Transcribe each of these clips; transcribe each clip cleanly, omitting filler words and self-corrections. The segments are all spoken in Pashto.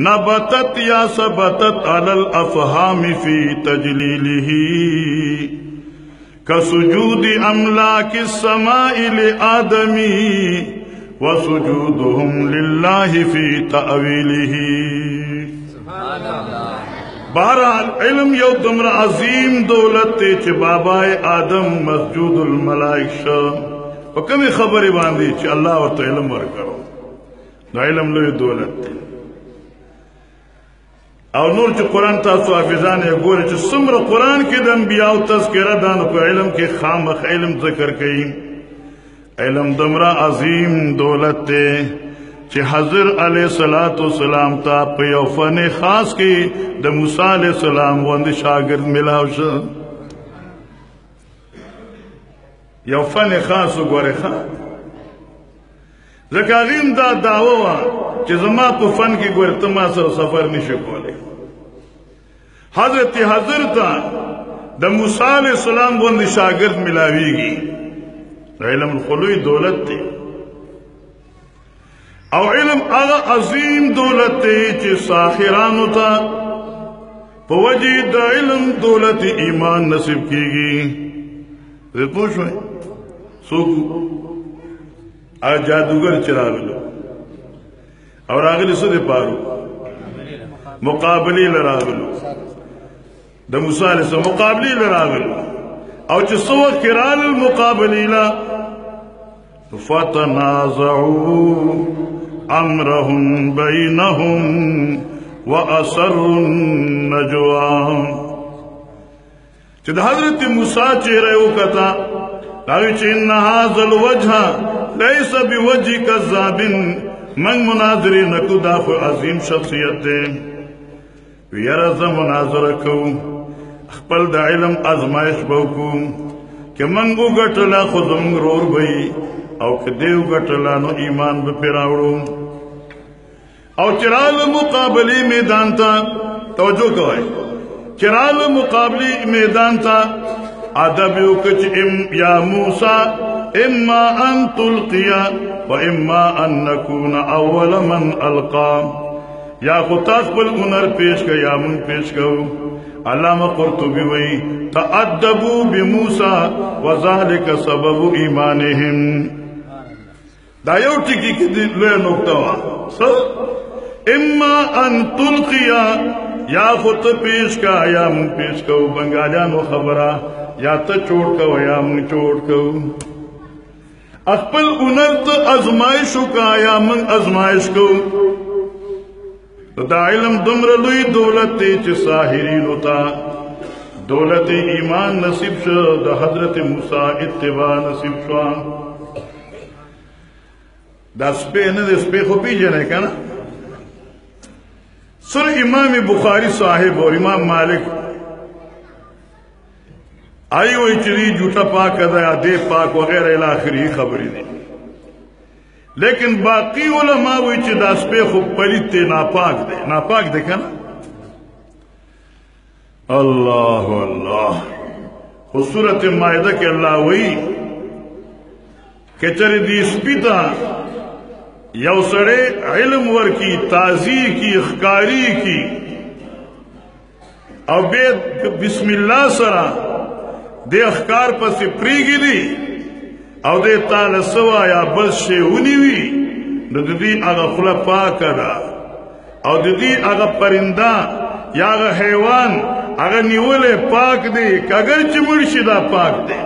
نبتت یا ثبتت علی الافہام فی تجلیلہ کسجود املاک السماء لآدمی وسجودهم للہ فی تأویلہ. بہرحال علم یو دمر عظیم دولت تے چھ بابائے آدم مسجود الملائک شا و کمی خبری باندھی چھ اللہ اور تو علم ورکرو دا علم لوی دولت تے اور نور چھ قرآن تاسو حافظان گورے چھ سمر قرآن کے دا انبیاء تذکرہ دانو کو علم کے خامخ علم ذکر کئی. علم دمر عظیم دولت تے چھ حضرت علیہ السلام تا پیو فن خاص کی دا موسیٰ علیہ السلام وند شاگرد ملاو شا یو فن خاص گوری خان زکاغیم دا دعوہ چھ زما پو فن کی گوری تما سر سفر نشکو لے حضرت دا موسیٰ علیہ السلام وند شاگرد ملاوی گی. علم الخلوی دولت تے او علم اغا عظیم دولت تے چی ساخرانو تا پوجی دا علم دولت ایمان نصیب کی گی. زید پوچھوئے سوکو آج جادوگر چراغلو اور آگلی صدی پارو مقابلی لراغلو دا موسیٰ علیہ السلام مقابلی لراغلو او چی سوہ کرال المقابلی لا فتنازعوا امرهم بینهم واسروا النجوا. چید حضرت موسیٰ چہرے کتا لاوی چی ان هذا الوجہ لیس بوجہ کذاب من مناظری نکو داخو عظیم شخصیت دے ویرز مناظر کو اخپل دا علم ازمائش بوکو کہ منگو گٹلا خودم رور بئی او کہ دیو گٹلا نو ایمان بپیراوڑو او چرال مقابلی میدان تا توجہ کوئے چرال مقابلی میدان تا عدبیو کچ یا موسیٰ اما ان تلقیا و اما ان نکون اول من القا. یا خطاق پل انر پیش کا یا من پیش کا. علامہ قرطبی وئی تأدبوا بموسیٰ وذالک سبب ایمانہم. دا یو ٹکی کی لئے نکتہ ہوا اما ان تلقیا یا خط پیش کا یا من پیش کا بنگالیانو خبرہ یا تا چوڑ کا یا من چوڑ کا اقبل انرت ازمائشو کا یا من ازمائش کو. دا علم دمر لوی دولت تے چھ ساہرین ہوتا دولت ایمان نصیب شو دا حضرت موسیٰ اتباع نصیب شو. دا سپے ند سپے خو پی جنے کا نا سر امام بخاری صاحب اور امام مالک آئی ہوئی چلی جھوٹا پاک ادا دے پاک وغیرہ الاخری خبری دی لیکن باقی علماء ہوئی چی دا سپے خو پلیتے ناپاک دے کنا. اللہ اللہ خصورت مائدہ کے اللہ ہوئی کہ چلی دی سپیتا یو سڑے علم ور کی تازی کی اخکاری کی او بید بسم اللہ سرا دے اخکار پس پریگی دی او دے تال سوا یا بس شیونی وی نو دی اگا خلا پاکا دا او دی اگا پرندہ یا اگا حیوان اگا نیولے پاک دے اگر چی مرشی دا پاک دے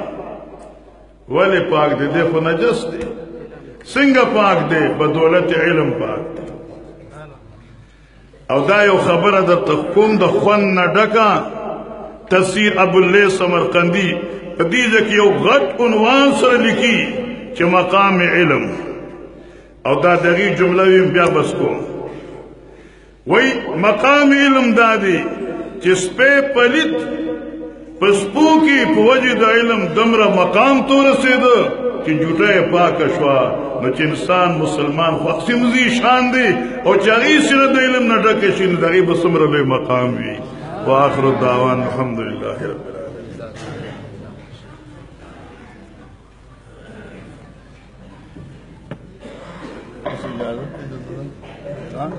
ولی پاک دے دے خو نجس دے سنگا پاک دے بدولت علم پاک دے. او دا یو خبر دا تقوم دا خون نڈکا تفسیر ابو اللہ سمرقندی قدیجہ کی یو غٹ عنوان سر لکی چھ مقام علم او دا دغی جملوی بیا بس کو وی مقام علم دا دی چھ سپے پلیت پسپو کی پوجی دا علم دمرا مقام تو رسید کہ جھوٹے پاک اشوا نو چھ انسان مسلمان خوخصی مزی شان دی او چاگی سرد علم نڈکے شین دغی بسمر لے مقام بھی. وآخر الدعوان الحمدللہ رب العالمین. ہاں